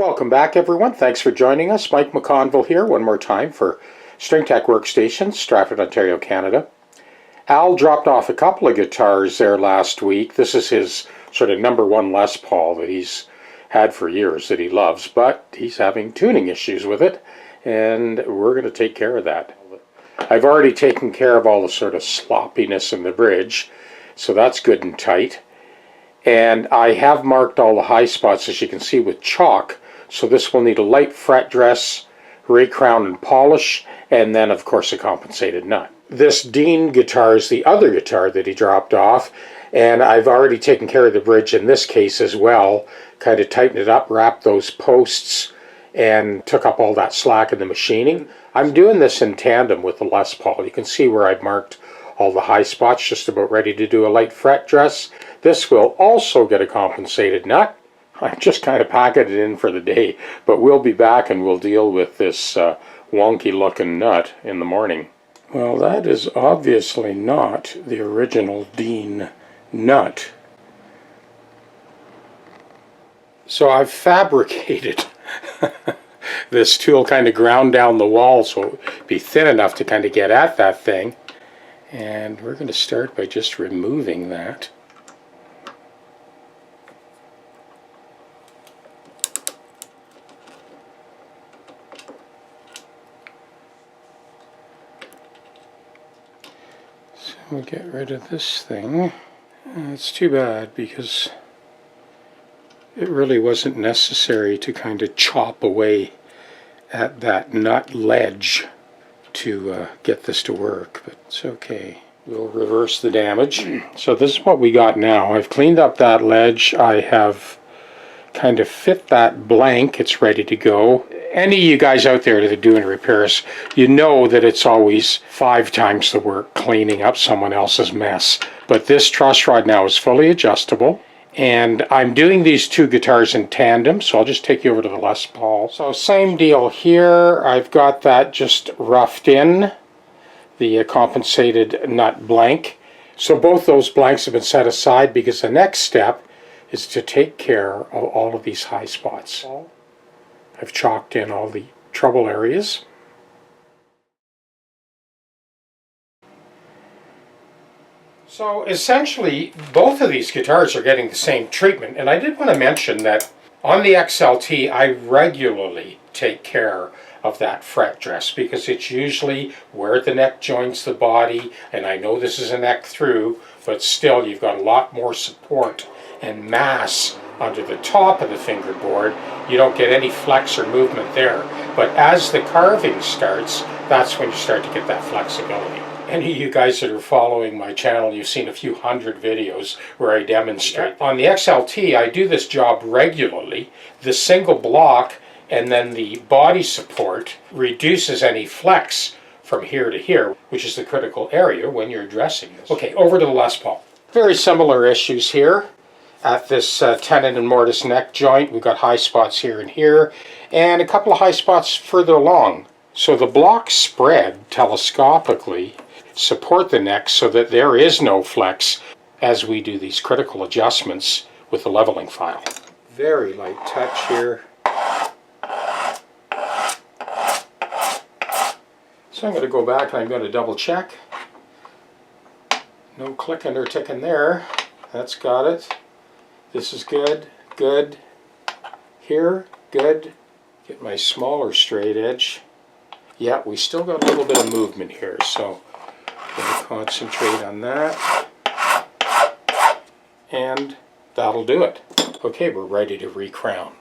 Welcome back, everyone. Thanks for joining us. Mike McConville here one more time for StringTech Workstations, Stratford, Ontario, Canada. Al dropped off a couple of guitars there last week. This is his sort of #1 Les Paul that he's had for years that he loves, but he's having tuning issues with it, and we're going to take care of that. I've already taken care of all the sort of sloppiness in the bridge, so that's good and tight. And I have marked all the high spots, as you can see, with chalk. So this will need a light fret dress, recrown and polish, and then of course a compensated nut. This Dean guitar is the other guitar that he dropped off, and I've already taken care of the bridge in this case as well. Kind of tightened it up, wrapped those posts, and took up all that slack in the machining. I'm doing this in tandem with the Les Paul. You can see where I've marked all the high spots, just about ready to do a light fret dress. This will also get a compensated nut. I'm just kind of packing it in for the day, but we'll be back and we'll deal with this wonky looking nut in the morning. Well, that is obviously not the original Dean nut. So I've fabricated this tool kind of ground down the wall so it would be thin enough to kind of get at that thing. And we're going to start by just removing that. So we'll get rid of this thing. It's too bad because it really wasn't necessary to kind of chop away at that nut ledge to get this to work, but it's okay. We'll reverse the damage. So this is what we got now. I've cleaned up that ledge. I have kind of fit that blank. It's ready to go. Any of you guys out there that are doing repairs, you know that it's always 5 times the work cleaning up someone else's mess. But this truss rod now is fully adjustable. And I'm doing these two guitars in tandem, so I'll just take you over to the Les Paul. So same deal here. I've got that just roughed in, the compensated nut blank. So both those blanks have been set aside because the next step is to take care of all of these high spots. I've chalked in all the trouble areas. So essentially, both of these guitars are getting the same treatment, and I did want to mention that on the XLT, I regularly take care of that fret dress because it's usually where the neck joins the body, and I know this is a neck through, but still you've got a lot more support and mass under the top of the fingerboard. You don't get any flex or movement there, but as the carving starts, that's when you start to get that flexibility. Any of you guys that are following my channel, you've seen a few hundred videos where I demonstrate. On the XLT, I do this job regularly. The single block and then the body support reduces any flex from here to here, which is the critical area when you're addressing this. Okay, over to the Les Paul. Very similar issues here. At this tenon and mortise neck joint, we've got high spots here and here, and a couple of high spots further along. So the blocks spread telescopically support the neck so that there is no flex as we do these critical adjustments with the leveling file. Very light touch here. So I'm going to go back and I'm going to double check. No clicking or ticking there. That's got it. This is good. Good. Here. Good. Get my smaller straight edge. Yeah, we still got a little bit of movement here, so going to concentrate on that, and that'll do it. Okay, we're ready to recrown.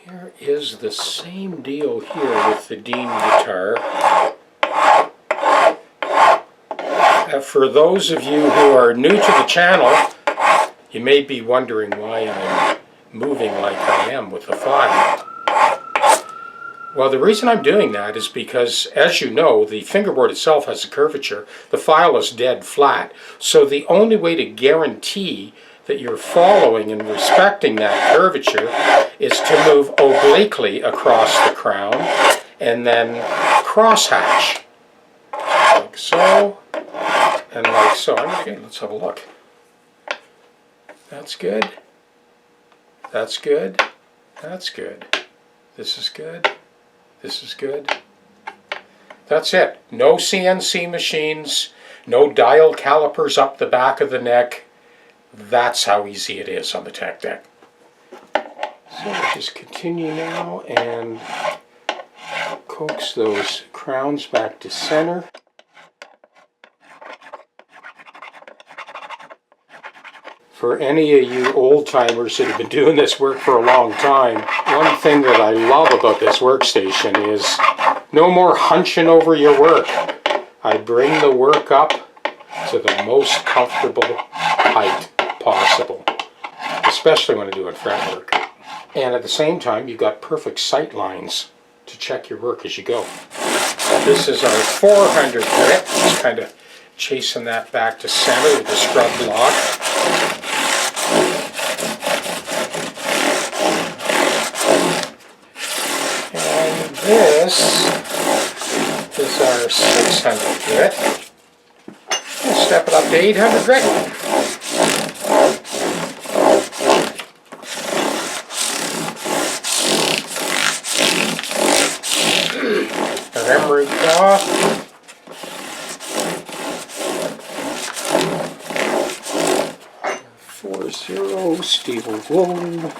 Here is the same deal here with the Dean guitar. For those of you who are new to the channel, you may be wondering why I'm moving like I am with the file. Well, the reason I'm doing that is because, as you know, the fingerboard itself has a curvature. The file is dead flat. So the only way to guarantee that you're following and respecting that curvature is to move obliquely across the crown and then crosshatch. like so, and like so. Okay, let's have a look. That's good. That's good. That's good. This is good. This is good. That's it. No CNC machines, no dial calipers up the back of the neck. That's how easy it is on the Tech deck. So we'll just continue now and coax those crowns back to center. For any of you old-timers that have been doing this work for a long time, one thing that I love about this workstation is no more hunching over your work. I bring the work up to the most comfortable height possible, especially when I'm doing fret work. And at the same time, you've got perfect sight lines to check your work as you go. This is our 400 grit, just kind of chasing that back to center with the scrub block. And this is our 600 grit. We'll step it up to 800 grit. Memory off. 40 steel wool.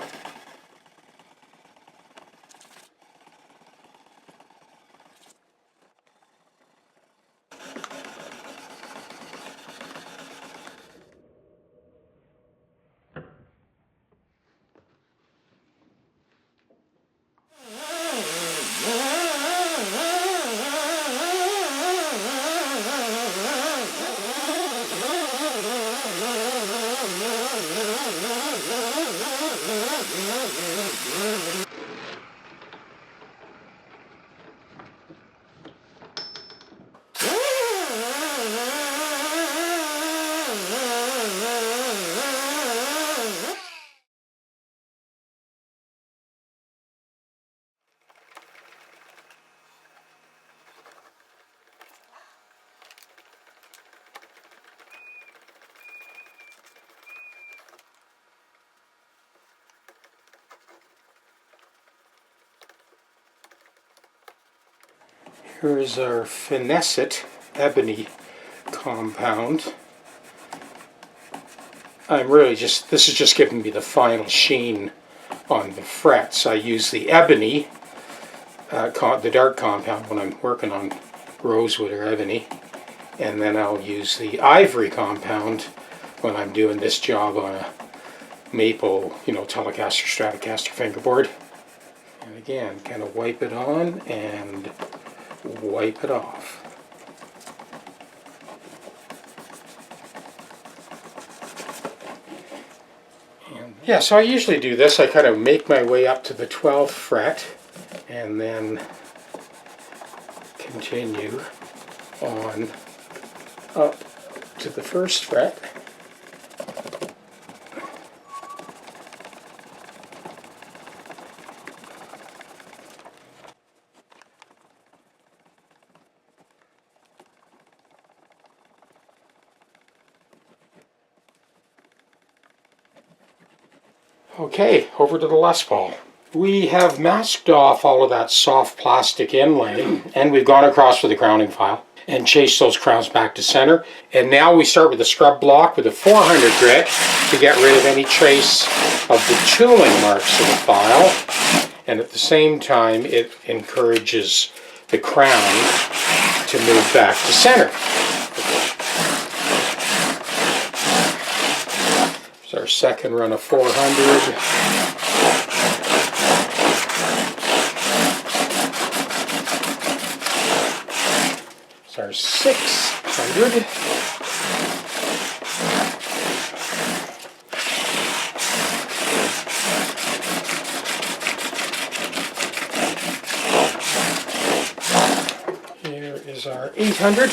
Here's our Finesse-It ebony compound. This is just giving me the final sheen on the frets. I use the ebony, the dark compound when I'm working on rosewood or ebony, and then I'll use the ivory compound when I'm doing this job on a maple, Telecaster, Stratocaster fingerboard. And again, kind of wipe it on and wipe it off. And yeah, so I usually do this. I kind of make my way up to the 12th fret and then continue on up to the 1st fret. Okay, over to the Les Paul. We have masked off all of that soft plastic inlay, and we've gone across with the crowning file and chased those crowns back to center. And now we start with the scrub block with a 400 grit to get rid of any trace of the tooling marks of the file. And at the same time, it encourages the crown to move back to center. Our second run of 400. It's our 600. Here is our 800.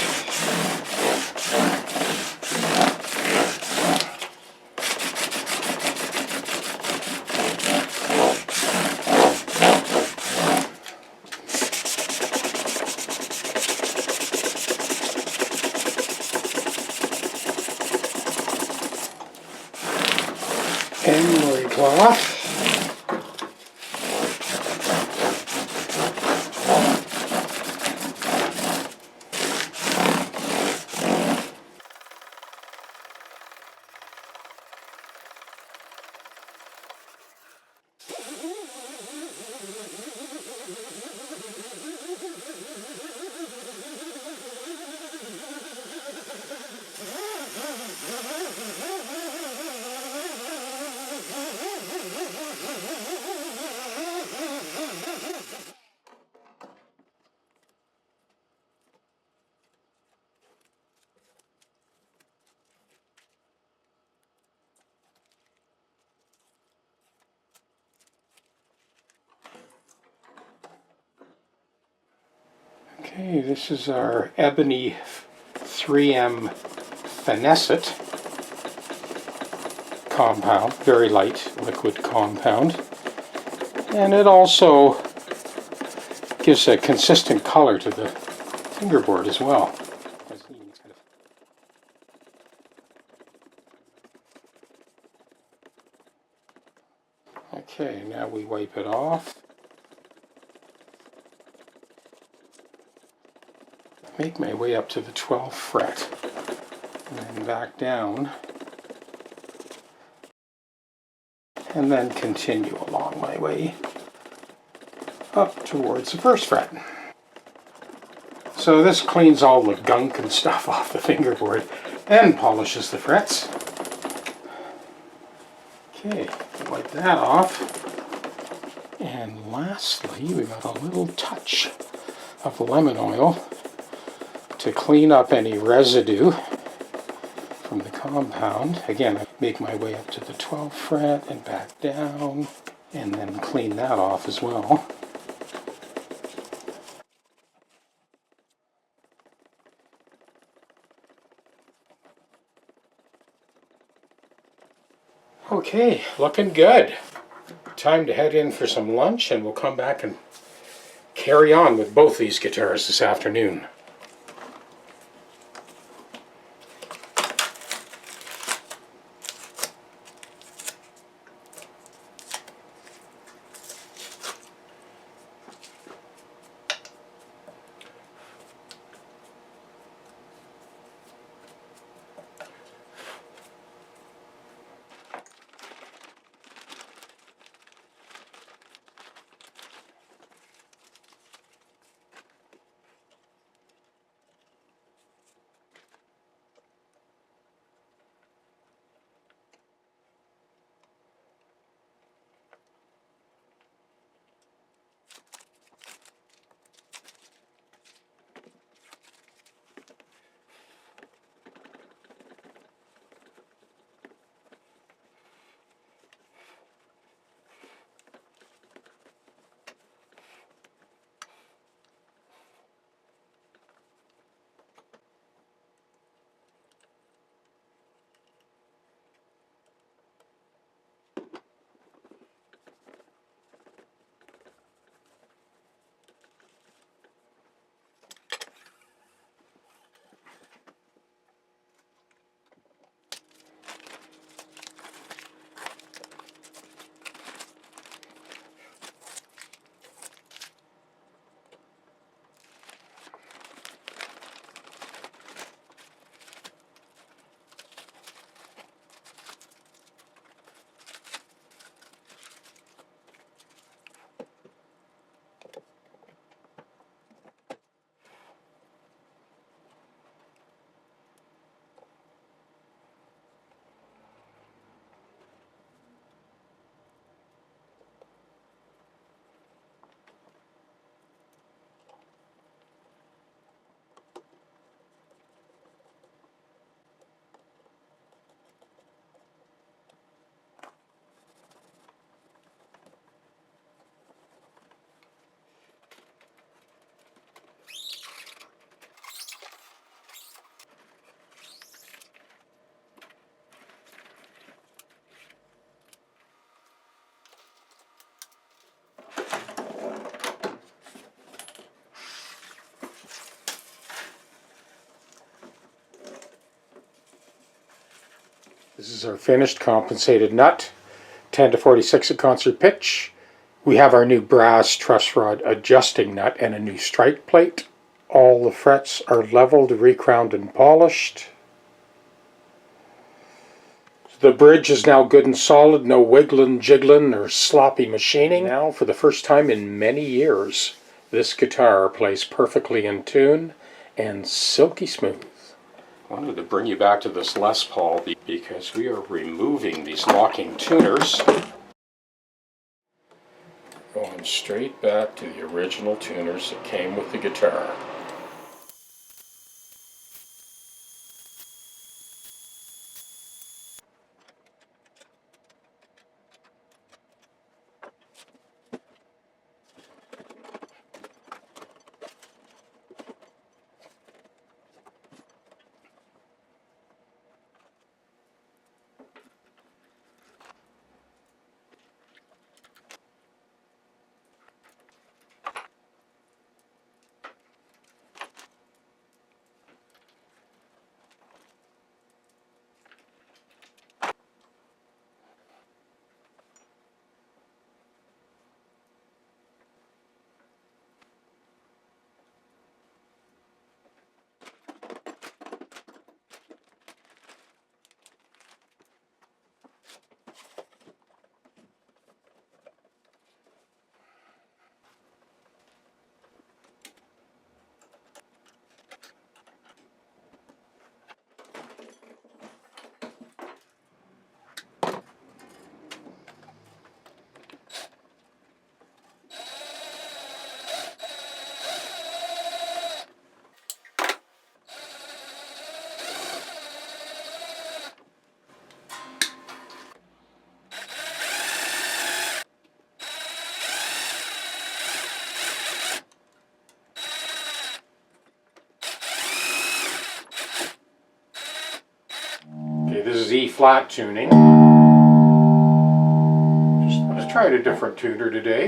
Okay, this is our ebony 3M Finesse-It compound, very light liquid compound. And it also gives a consistent color to the fingerboard as well. Okay, now we wipe it off. Make my way up to the 12th fret and then back down, and then continue along my way up towards the 1st fret. So this cleans all the gunk and stuff off the fingerboard and polishes the frets. Okay, wipe that off. And lastly, we got a little touch of lemon oil to clean up any residue from the compound. Again, I make my way up to the 12th fret and back down, and then clean that off as well. Okay, looking good. Time to head in for some lunch, and we'll come back and carry on with both these guitars this afternoon. This is our finished compensated nut, 10 to 46 at concert pitch. We have our new brass truss rod adjusting nut and a new strike plate. All the frets are leveled, recrowned, and polished. The bridge is now good and solid, no wiggling, jiggling, or sloppy machining. Now, for the first time in many years, this guitar plays perfectly in tune and silky smooth. I wanted to bring you back to this Les Paul because we are removing these locking tuners. Going straight back to the original tuners that came with the guitar. flat tuning. Just tried a different tuner today.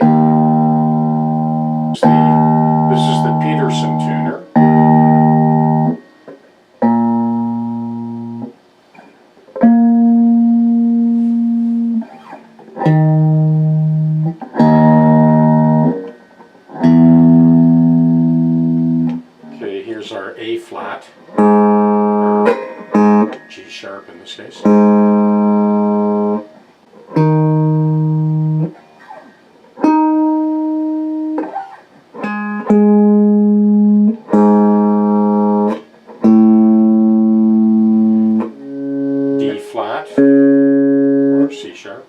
This is the Peterson tuner. Okay, here's our A flat, or G sharp in this case. D flat, or C sharp.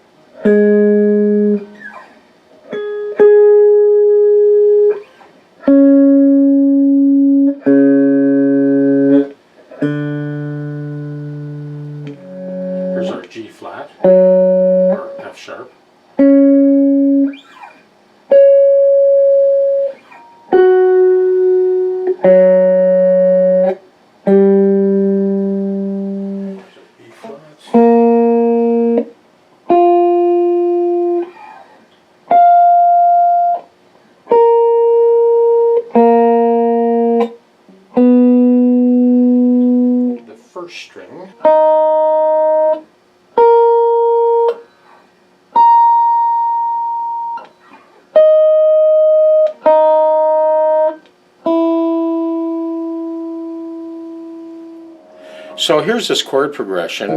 Here's our G flat, or F sharp. E flat. The first string. So here's this chord progression.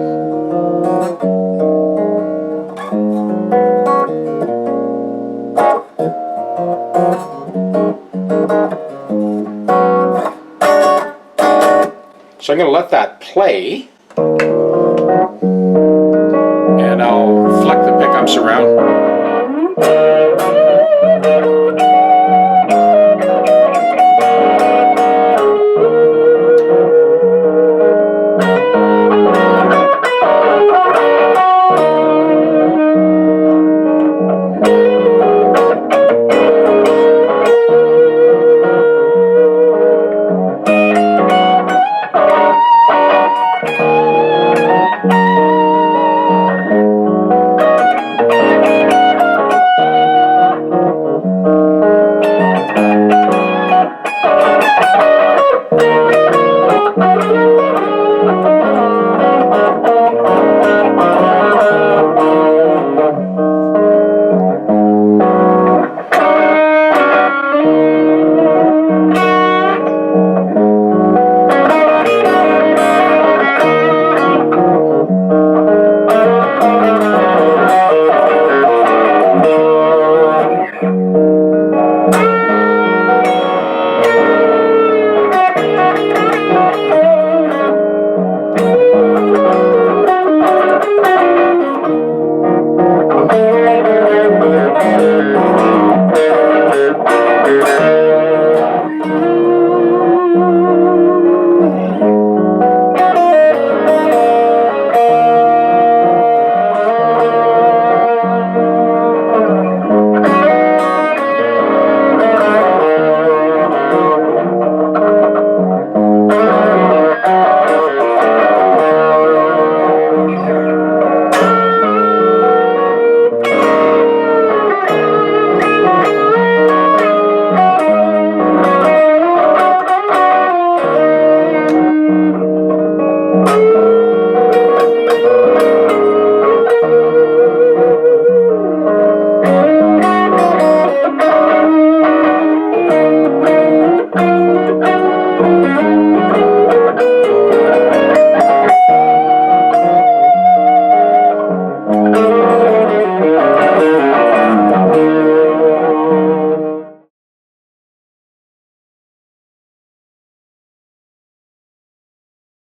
So I'm going to let that play, and I'll flick the pickups around.